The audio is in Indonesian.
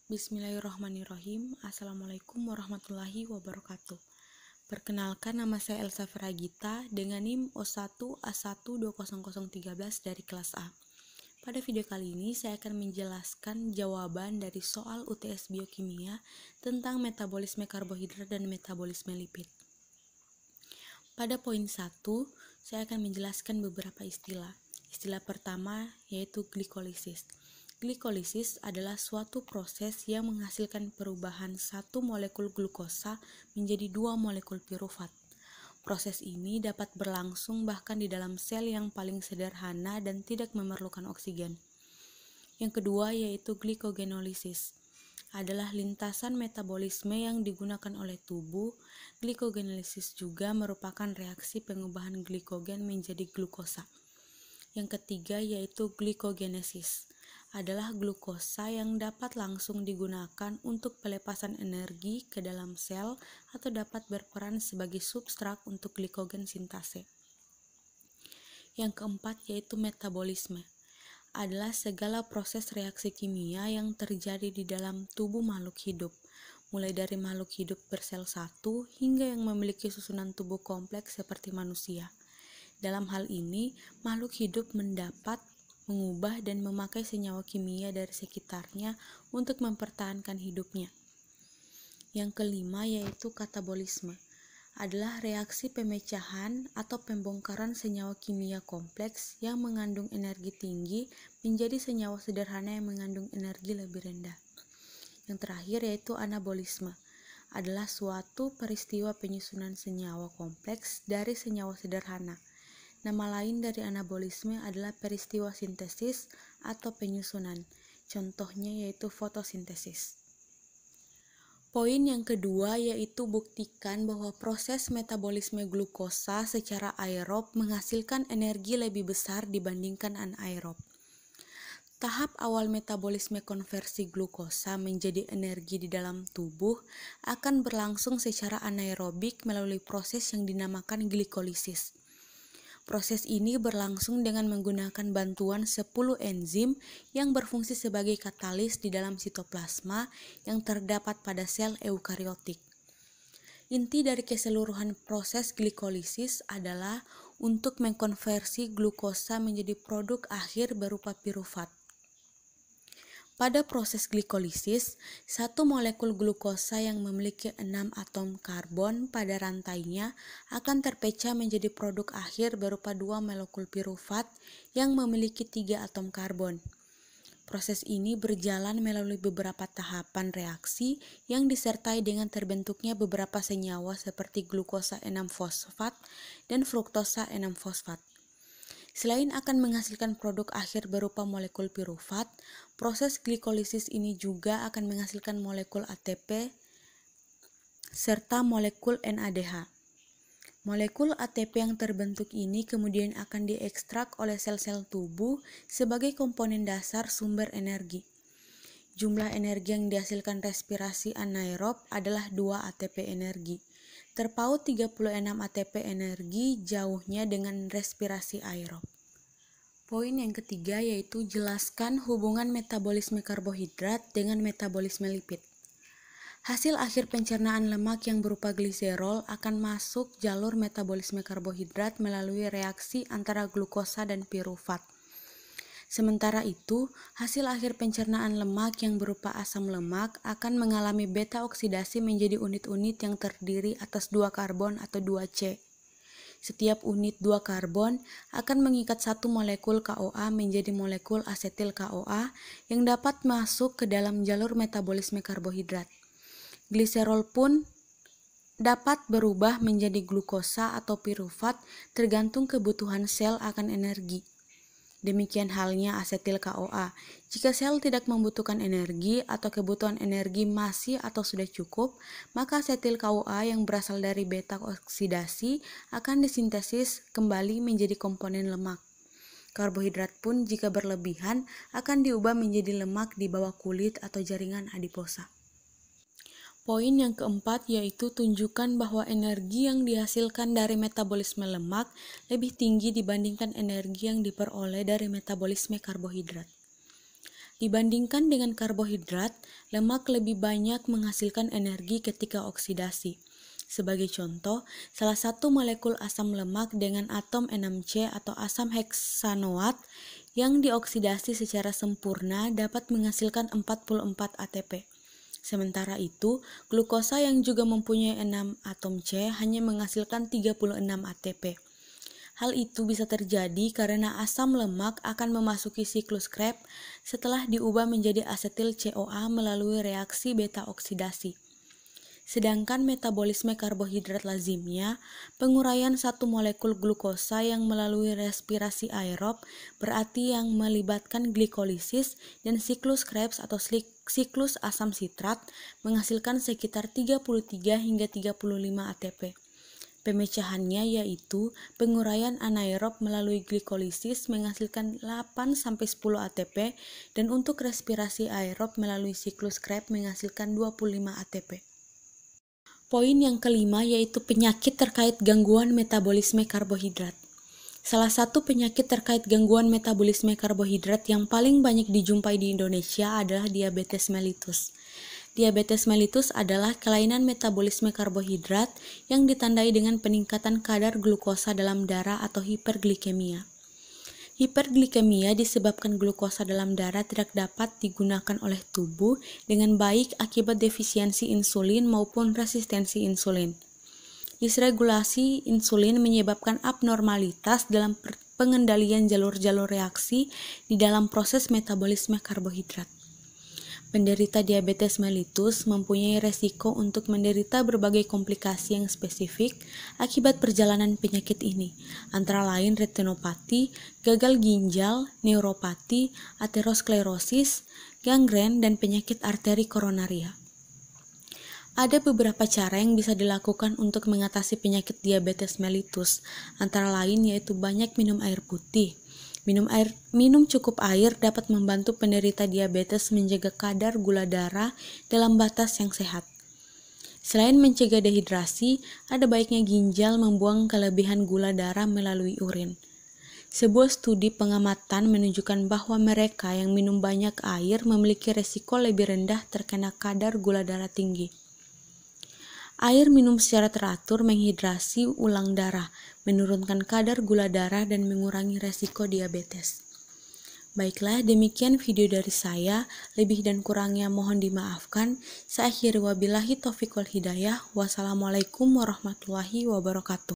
Bismillahirrahmanirrahim. Assalamualaikum warahmatullahi wabarakatuh. Perkenalkan, nama saya Elsa Feragita dengan NIM O1A1200013 dari kelas A. Pada video kali ini saya akan menjelaskan jawaban dari soal UTS Biokimia tentang metabolisme karbohidrat dan metabolisme lipid. Pada poin 1, saya akan menjelaskan beberapa istilah. Istilah pertama yaitu glikolisis. Glikolisis adalah suatu proses yang menghasilkan perubahan satu molekul glukosa menjadi dua molekul pirufat. Proses ini dapat berlangsung bahkan di dalam sel yang paling sederhana dan tidak memerlukan oksigen. Yang kedua yaitu glikogenolisis. Adalah lintasan metabolisme yang digunakan oleh tubuh. Glikogenolisis juga merupakan reaksi pengubahan glikogen menjadi glukosa. Yang ketiga yaitu glikogenesis. Adalah glukosa yang dapat langsung digunakan untuk pelepasan energi ke dalam sel atau dapat berperan sebagai substrat untuk glikogen sintase. Yang keempat yaitu metabolisme. Adalah segala proses reaksi kimia yang terjadi di dalam tubuh makhluk hidup, mulai dari makhluk hidup bersel satu hingga yang memiliki susunan tubuh kompleks seperti manusia. Dalam hal ini, makhluk hidup mendapat mengubah dan memakai senyawa kimia dari sekitarnya untuk mempertahankan hidupnya. Yang kelima yaitu katabolisme. Adalah reaksi pemecahan atau pembongkaran senyawa kimia kompleks yang mengandung energi tinggi menjadi senyawa sederhana yang mengandung energi lebih rendah. Yang terakhir yaitu anabolisme. Adalah suatu peristiwa penyusunan senyawa kompleks dari senyawa sederhana. Nama lain dari anabolisme adalah peristiwa sintesis atau penyusunan. Contohnya yaitu fotosintesis. Poin yang kedua yaitu buktikan bahwa proses metabolisme glukosa secara aerob menghasilkan energi lebih besar dibandingkan anaerob. Tahap awal metabolisme konversi glukosa menjadi energi di dalam tubuh akan berlangsung secara anaerobik melalui proses yang dinamakan glikolisis. Proses ini berlangsung dengan menggunakan bantuan 10 enzim yang berfungsi sebagai katalis di dalam sitoplasma yang terdapat pada sel eukariotik. Inti dari keseluruhan proses glikolisis adalah untuk mengkonversi glukosa menjadi produk akhir berupa pirufat. Pada proses glikolisis, satu molekul glukosa yang memiliki 6 atom karbon pada rantainya akan terpecah menjadi produk akhir berupa 2 molekul pirufat yang memiliki 3 atom karbon. Proses ini berjalan melalui beberapa tahapan reaksi yang disertai dengan terbentuknya beberapa senyawa seperti glukosa 6-fosfat dan fruktosa 6-fosfat. Selain akan menghasilkan produk akhir berupa molekul pirufat, proses glikolisis ini juga akan menghasilkan molekul ATP serta molekul NADH. Molekul ATP yang terbentuk ini kemudian akan diekstrak oleh sel-sel tubuh sebagai komponen dasar sumber energi. Jumlah energi yang dihasilkan respirasi anaerob adalah 2 ATP energi. Terpaut 36 ATP energi jauhnya dengan respirasi aerob. Poin yang ketiga yaitu jelaskan hubungan metabolisme karbohidrat dengan metabolisme lipid. Hasil akhir pencernaan lemak yang berupa gliserol akan masuk jalur metabolisme karbohidrat melalui reaksi antara glukosa dan pirufat. Sementara itu, hasil akhir pencernaan lemak yang berupa asam lemak akan mengalami beta oksidasi menjadi unit-unit yang terdiri atas 2 karbon atau 2C. Setiap unit 2 karbon akan mengikat satu molekul KOA menjadi molekul asetil KOA yang dapat masuk ke dalam jalur metabolisme karbohidrat. Gliserol pun dapat berubah menjadi glukosa atau pirufat tergantung kebutuhan sel akan energi. Demikian halnya asetil KOA. Jika sel tidak membutuhkan energi atau kebutuhan energi masih atau sudah cukup, maka asetil KOA yang berasal dari beta oksidasi akan disintesis kembali menjadi komponen lemak. Karbohidrat pun jika berlebihan akan diubah menjadi lemak di bawah kulit atau jaringan adiposa. Poin yang keempat yaitu tunjukkan bahwa energi yang dihasilkan dari metabolisme lemak lebih tinggi dibandingkan energi yang diperoleh dari metabolisme karbohidrat. Dibandingkan dengan karbohidrat, lemak lebih banyak menghasilkan energi ketika oksidasi. Sebagai contoh, salah satu molekul asam lemak dengan atom 6C atau asam heksanoat yang dioksidasi secara sempurna dapat menghasilkan 44 ATP. Sementara itu, glukosa yang juga mempunyai 6 atom C hanya menghasilkan 36 ATP. Hal itu bisa terjadi karena asam lemak akan memasuki siklus Krebs setelah diubah menjadi asetil CoA melalui reaksi beta oksidasi. Sedangkan metabolisme karbohidrat lazimnya, penguraian satu molekul glukosa yang melalui respirasi aerob, berarti yang melibatkan glikolisis dan siklus Krebs atau siklus asam sitrat, menghasilkan sekitar 33 hingga 35 ATP. Pemecahannya yaitu penguraian anaerob melalui glikolisis menghasilkan 8-10 ATP dan untuk respirasi aerob melalui siklus Krebs menghasilkan 25 ATP. Poin yang kelima yaitu penyakit terkait gangguan metabolisme karbohidrat. Salah satu penyakit terkait gangguan metabolisme karbohidrat yang paling banyak dijumpai di Indonesia adalah diabetes mellitus. Diabetes mellitus adalah kelainan metabolisme karbohidrat yang ditandai dengan peningkatan kadar glukosa dalam darah atau hiperglikemia. Hiperglikemia disebabkan glukosa dalam darah tidak dapat digunakan oleh tubuh dengan baik akibat defisiensi insulin maupun resistensi insulin. Disregulasi insulin menyebabkan abnormalitas dalam pengendalian jalur-jalur reaksi di dalam proses metabolisme karbohidrat. Penderita diabetes mellitus mempunyai resiko untuk menderita berbagai komplikasi yang spesifik akibat perjalanan penyakit ini, antara lain retinopati, gagal ginjal, neuropati, aterosklerosis, gangren, dan penyakit arteri koronaria. Ada beberapa cara yang bisa dilakukan untuk mengatasi penyakit diabetes mellitus, antara lain yaitu banyak minum air putih. Minum cukup air dapat membantu penderita diabetes menjaga kadar gula darah dalam batas yang sehat. Selain mencegah dehidrasi, ada baiknya ginjal membuang kelebihan gula darah melalui urin. Sebuah studi pengamatan menunjukkan bahwa mereka yang minum banyak air memiliki resiko lebih rendah terkena kadar gula darah tinggi. Air minum secara teratur menghidrasi ulang darah, menurunkan kadar gula darah dan mengurangi resiko diabetes. Baiklah, demikian video dari saya. Lebih dan kurangnya mohon dimaafkan. Saya akhiri wabillahi taufiq wal hidayah. Wassalamualaikum warahmatullahi wabarakatuh.